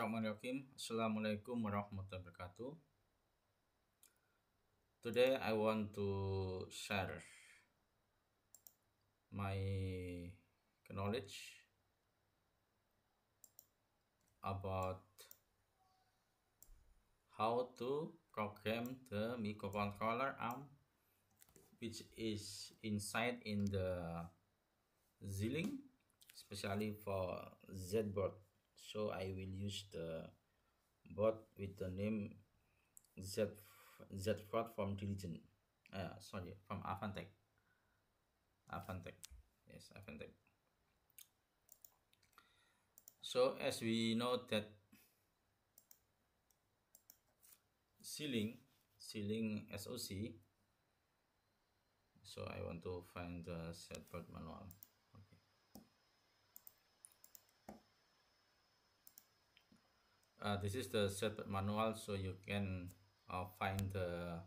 Bismillahirrahmanirrahim. Assalamualaikum warahmatullahi wabarakatuh. Today I want to share my knowledge about how to program the microcontroller ARM, which is inside in the Xilinx, especially for Z-board. So I will use the board with the name Z-Fraud from Diligent. From Avantech. Avantech. Yes, Avantech. So as we know that Xilinx SoC. So I want to find the Z-board manual. Okay. This is the Z-board manual, so you can find the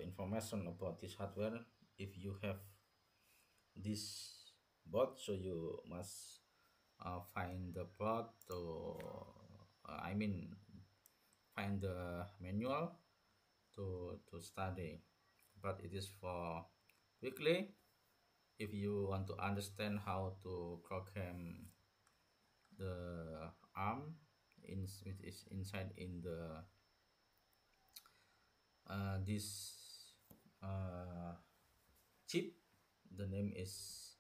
information about this hardware. If you have this board, so you must find the board to find the manual to study, but it is for quickly. If you want to understand how to program the ARM which is inside in the this chip, the name is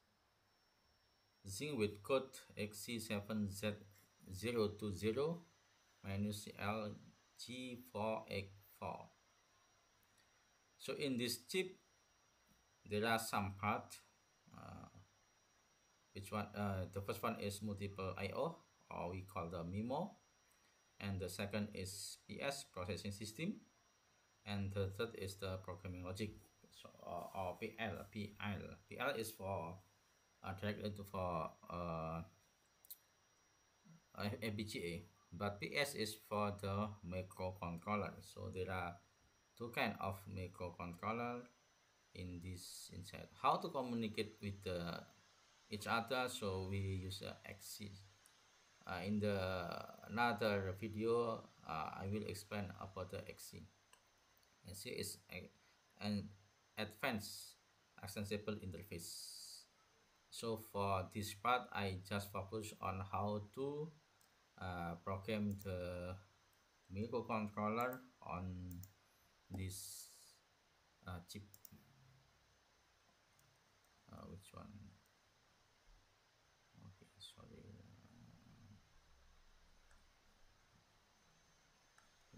Xilinx with code XC7Z020-LG484. So in this chip there are some parts. Which one? The first one is multiple I/O, or we call the MIMO, and the second is PS, processing system, and the third is the programming logic, so, or PL. PL is for directly for FPGA, but PS is for the microcontroller. So there are two kind of microcontroller in this inside. How to communicate with each other? So we use XC. In the another video, I will explain about the XC. XC is an advanced extensible interface. So for this part, I just focus on how to program the microcontroller on this chip. Which one? Okay, sorry.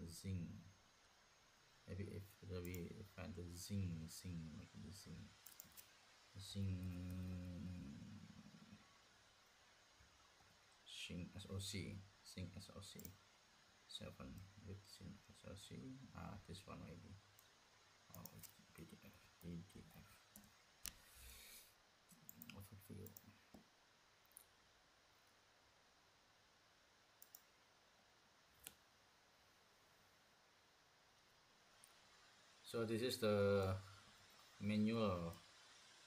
Zinc. Maybe if we find the zinc SoC 7 with Zinc SoC. This one maybe. Oh, PDF overview. So this is the manual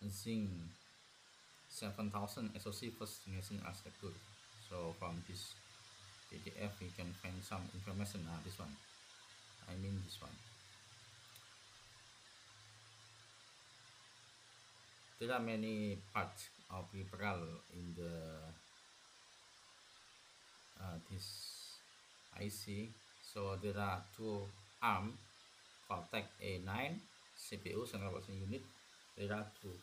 Zinc 7000 SoC first generation architecture. So from this PDF we can find some information. This one, this one. There are many parts of peripheral in the this IC. So there are two ARM Cortex A9 CPU central processing unit. There are two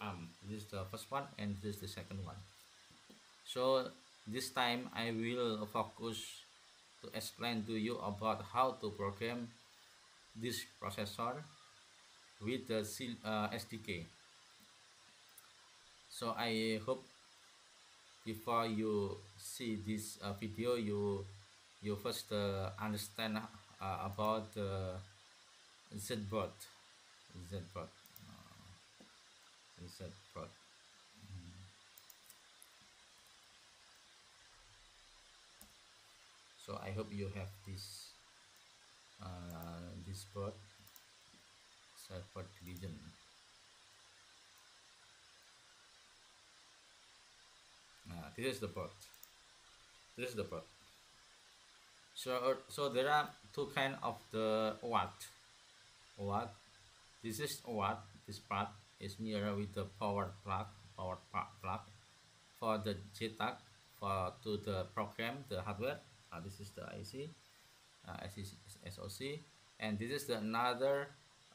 ARM. This is the first one and this is the second one. So this time I will focus to explain to you about how to program this processor with the SDK. So I hope before you see this video, you first understand about the Z-board. So I hope you have this board, Z-board Diligent. This is the port. This is the port. So there are two kind of the OAT. This is OAT. This part is near with the plug for the JTAG for to the program the hardware. This is the IC, SoC, and this is the another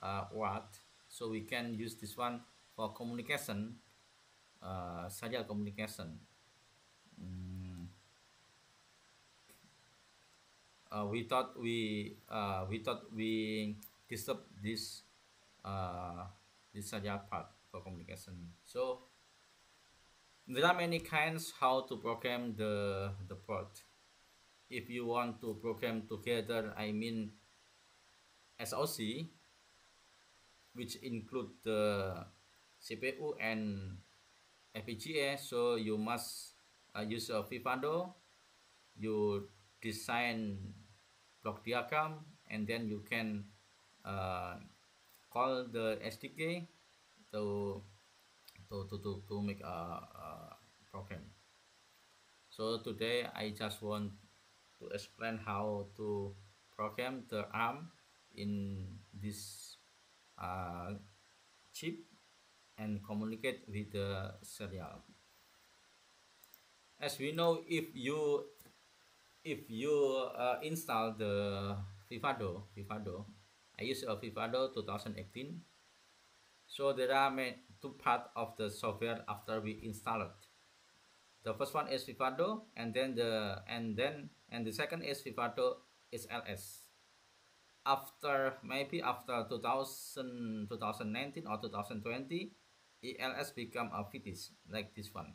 OAT. So we can use this one for communication, serial communication. Mm, we thought we disturb uh, this serial part for communication. So there are many kinds how to program the port. If you want to program together, I mean SoC, which include the CPU and FPGA. So you must use a Vivado. You design block diagram, and then you can uh, call the SDK to to make a program. So today I just want to explain how to program the ARM in this uh, chip and communicate with the serial. As we know, if you install the Vivado, I use a Vivado 2018. So there are two parts of the software after we install it. The first one is Vivado, and then the second is Vivado is LS. After 2019 or 2020, ELS become a fetish like this one.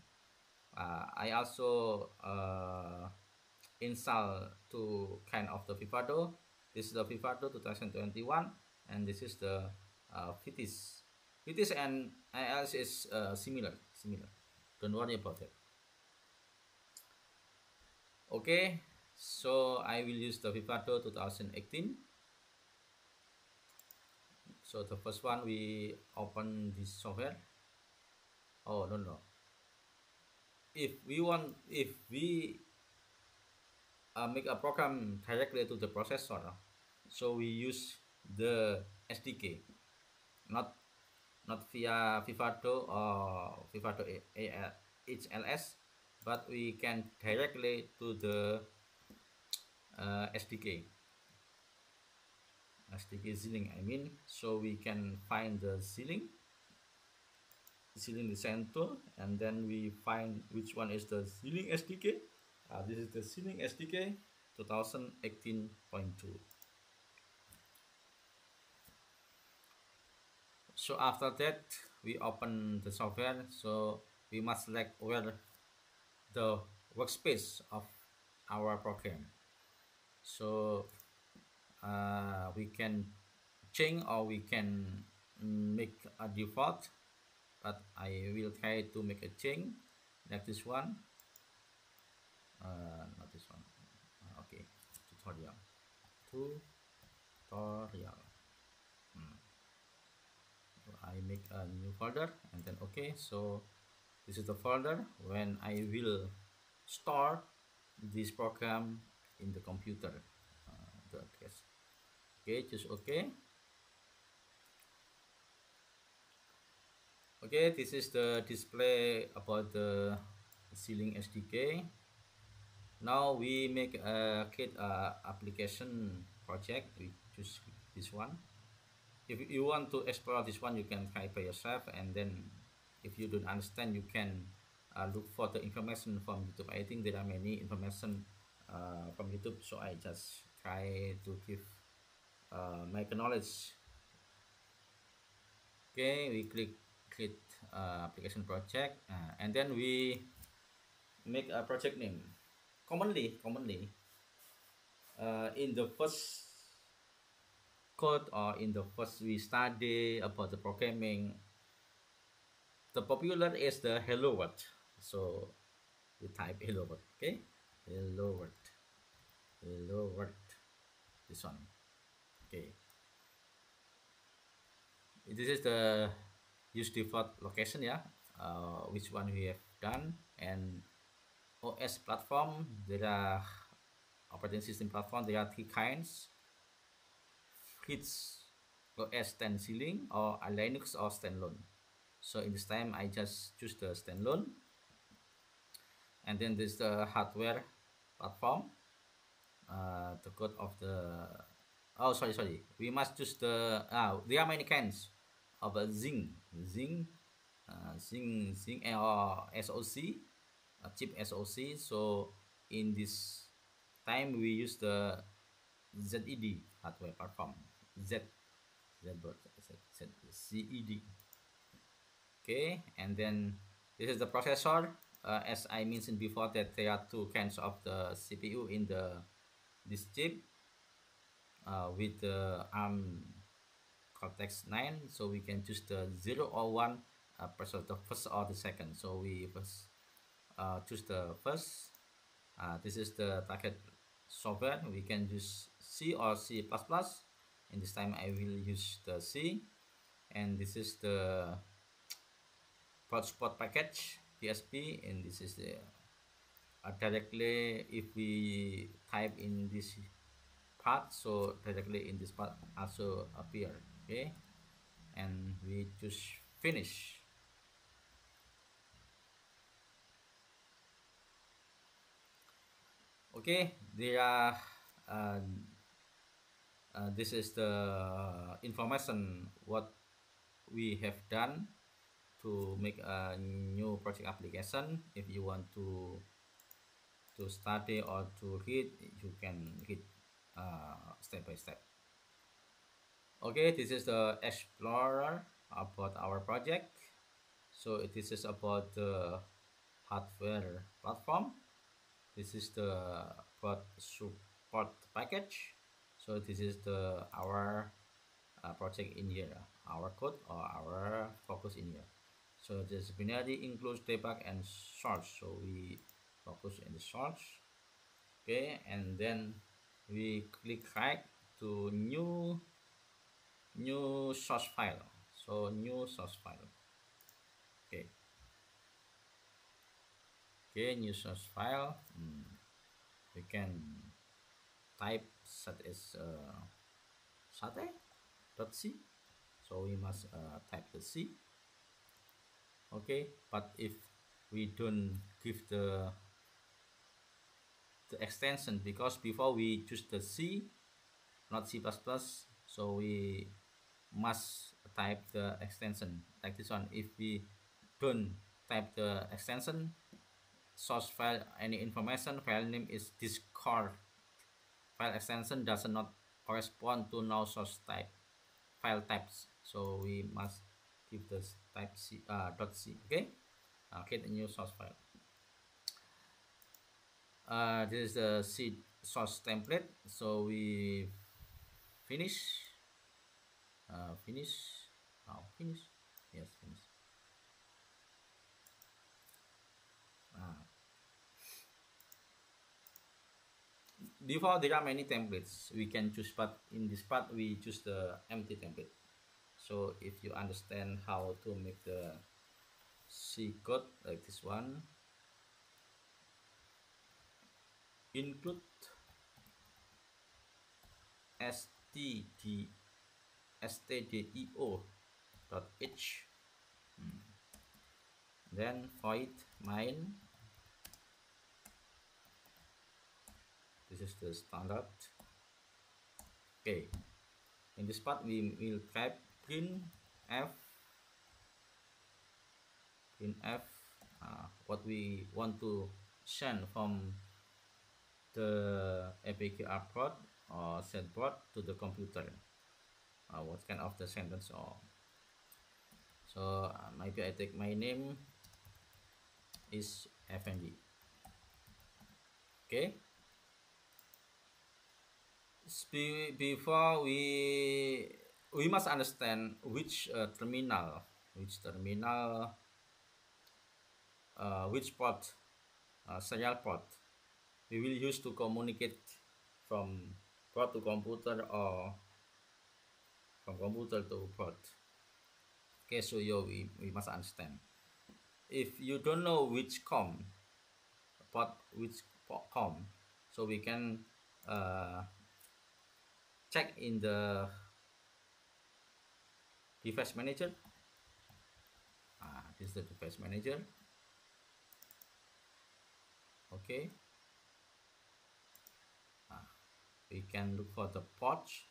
I also install two kind of the Vivado. This is the Vivado 2021, and this is the fetish. Fetish and ELS is similar. Don't worry about it. Okay, so I will use the Vivado 2018. So the first one, we open this software. Oh, no. If we make a program directly to the processor, so we use the SDK, not via Vivado or Vivado HLS, but we can directly to the SDK Xilinx, I mean. So we can find the Xilinx design tool, and then we find which one is the Xilinx SDK. This is the Xilinx SDK 2018.2. So after that, we open the software. So we must select where the workspace of our program. So we can change or we can make a default, but I will try to make a change like this one. Not this one. Okay, tutorial. So I make a new folder, and then okay. So this is the folder when I will store this program in the computer. The address. Okay, choose okay. Okay, this is the display about the Xilinx SDK. Now we create a application project. We choose this one. If you want to explore this one, you can try by yourself, and then if you don't understand, you can look for the information from YouTube. I think there are many information from YouTube, so I just try to give my knowledge. Okay, we click create application project, and then we make a project name. Commonly, in the first code or in the first we study about the programming, the popular is the hello world. So we type hello world. Okay, hello world, this one. Okay, this is the use default location, yeah, which one we have done, and OS platform, there are operating system platform. There are three kinds: Fritz OS Stencilling or Linux or standalone. So in this time, I just choose the standalone, and then there's the hardware platform. The code of the sorry, we must choose the there are many kinds of a Zing or SoC, chip SoC. So in this time we use the ZED hardware platform. Z Z ZED. Okay, and then this is the processor. As I mentioned before, that there are two kinds of the CPU in this chip, with the ARM Cortex 9. So we can choose the 0 or 1, processor, the first or the second. So we first choose the first. This is the target software. We can use C or C++. In this time I will use the C. And this is the prod support package PSP, and this is the directly, if we type in this part, so directly in this part also appear. Okay, and we choose finish. Okay, there are uh, this is the information what we have done to make a new project application. If you want to study or to read, you can read step by step. Okay, this is the explorer about our project. So this is about the hardware platform. This is the prod support package. So this is the our project in here, our code or our focus in here. So this binary includes debug and source. So we focus in the source. Okay, and then we click right to new source file. So new source file. Okay, new source file. We can type such as sate.c. So we must type the C. Okay, but if we don't give the extension, because before we choose the C, not C++, so we must type the extension like this one. If we don't type the extension, source file, any information, file name is discard, file extension does not correspond to no source type, file types. So we must give this type C, .c. Okay, create a new source file. This is the C source template. So we finish, finish, finish, yes, finish. Before there are many templates we can choose, but in this part we choose the empty template. So if you understand how to make the C code like this one, include stdio dot h, then void main. This is the standard. Okay, in this part we will type printf what we want to send from the APQR prod or set prod to the computer. What kind of the sentence, or so maybe I take my name is FND. Okay, before we must understand which terminal, which port, serial port we will use to communicate from port to computer or from computer to port. Okay, so we must understand. If you don't know which port port which com. So we can uh, check in the device manager. This is the device manager. Okay, we can look for the ports.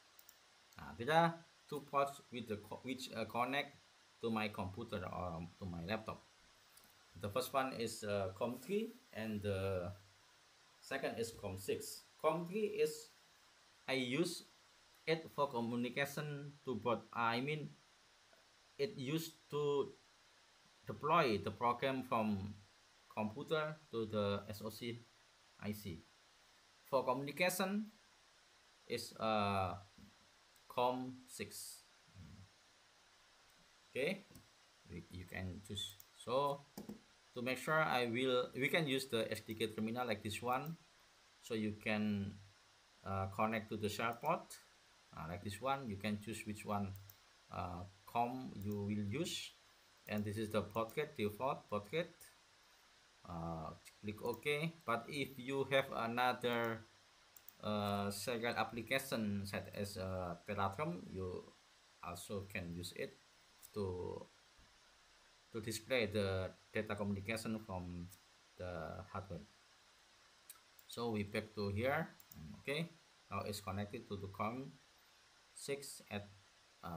There are two ports with which connect to my computer or to my laptop. The first one is COM3 and the second is COM6. COM3 is I use it for communication to both. I mean, it used to deploy the program from computer to the SoC IC. For communication is COM6. Okay, you can choose. So to make sure we can use the SDK terminal like this one. So you can connect to the share port like this one. You can choose which one COM you will use, and this is the portrait, default portrait. Click OK. But if you have another serial application such as Teratrum, you also can use it to display the data communication from the hardware. So we back to here. Okay, now it's connected to the COM6 at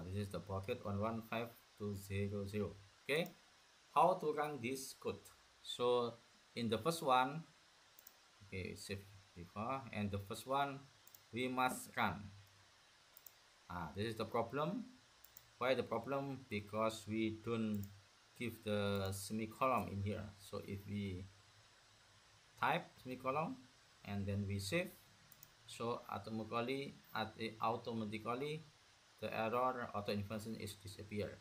this is the portrait 115200. Okay, how to run this code? So in the first one, okay, save before, and the first one we must run. This is the problem. Why the problem? Because we don't give the semicolon in here. So if we type semicolon and then we save, so automatically the error auto inversion is disappear,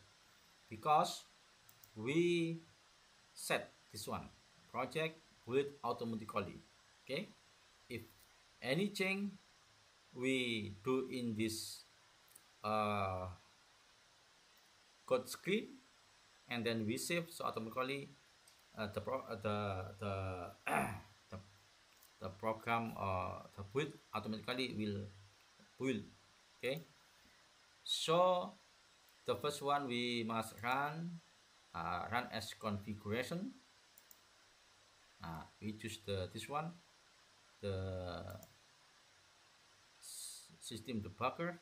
because we set this one project with automatically. Okay, if any change we do in this code screen and then we save, so automatically the, the program the build automatically will build. Okay, so the first one we must run as configuration. We choose this one, the system debugger.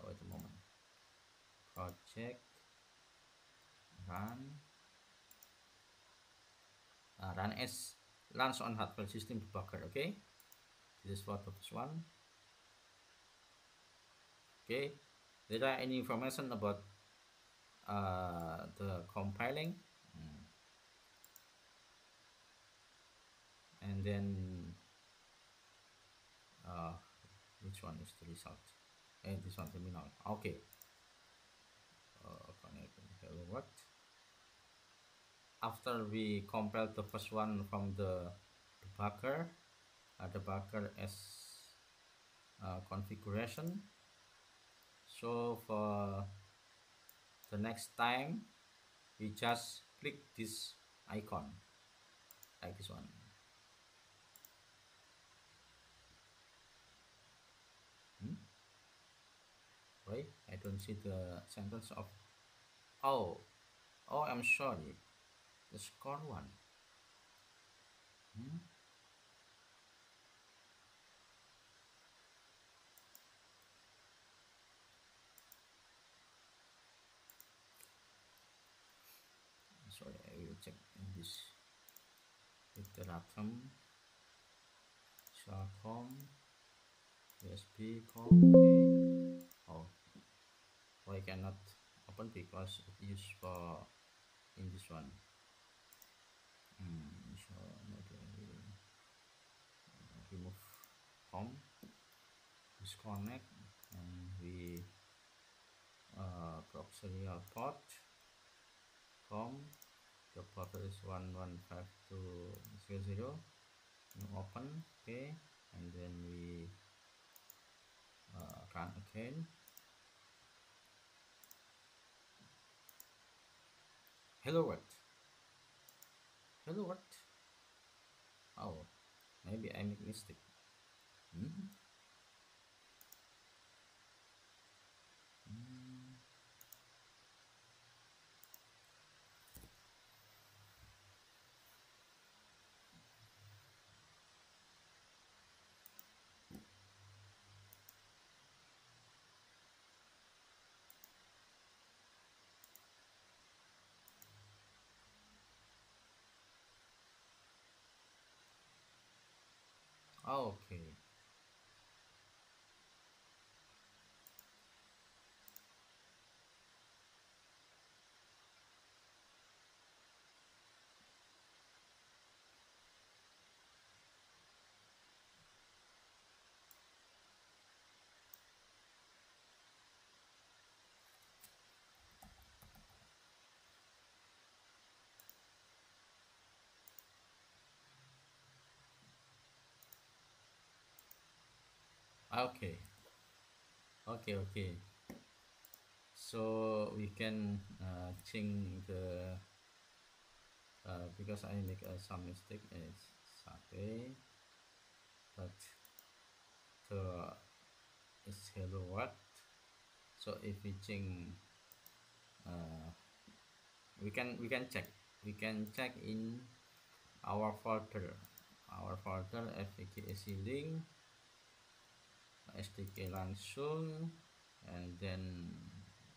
Wait a moment. Project run as runs on hardware system debugger. Okay, this is for the first one. Okay, there are any information about the compiling, and then which one is the result? And this one terminal. Okay, hello world. After we compile the first one from the debugger, debugger as configuration. So for the next time we just click this icon like this one. Right, I don't see the sentence of oh I'm sorry, the score one. Sorry, I will check in this Iteratum Sharcom USB com. Okay. Oh, why cannot open? Because it used for in this one. So remove com, disconnect, and we proxy serial port com. The port is 115200. Open. Okay, and then we run again. Hello world. Hello world. maybe I make mistake. Hmm? Hmm. Okay. Okay. Okay. Okay. So we can change the because I make some mistake. It's satay, but the is hello what. So if we change, uh, we can check in our folder, FAQSC link, SDK langsung, and then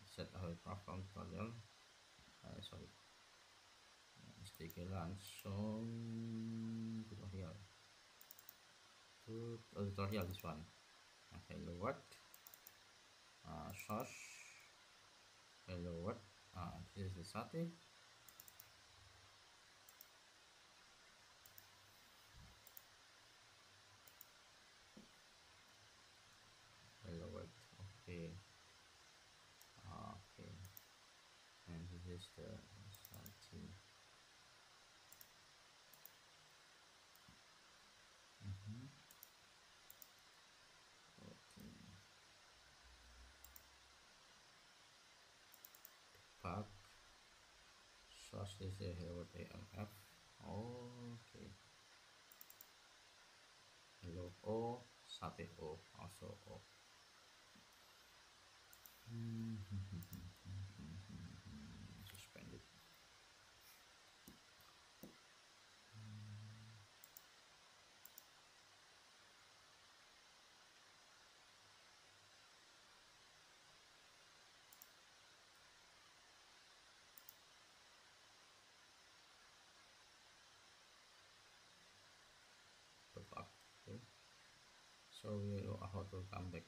set our platform tutorial. Sorry, SDK langsung tutorial. Tutorial this one. Hello what? Source. Hello what? This is the setting. Hello what? Okay. Okay. And this is the setting. Mhm. Okay. Path. Source is a hello what AMF. Okay. Hello O. Sate O. Also O. Suspended. The fuck. Okay. So we know how to come back.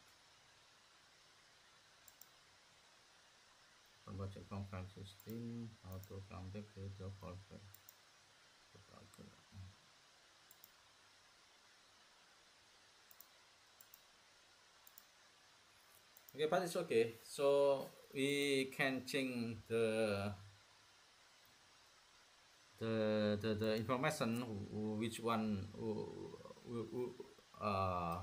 Membaca from file system, how to come back to the folder. Okay, but it's okay. So we can change the information which one uh,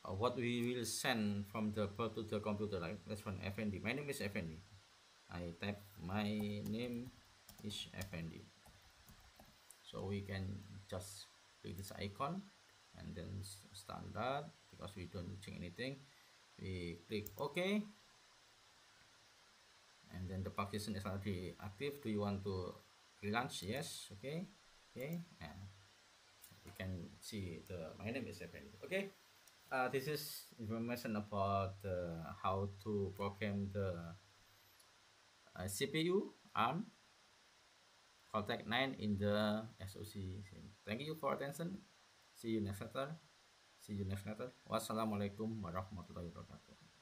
what we will send from the port to the computer, like that's one FND. My name is FND. I type my name is FND. So we can just click this icon and then standard, because we don't change anything. We click OK, and then the partition is already active. Do you want to relaunch? Yes. Okay. Okay. And you can see the my name is FND. Okay. This is information about how to program the CPU ARM Cortex 9 in the SoC. Thank you for attention. See you next letter. Wassalamualaikum warahmatullahi wabarakatuh.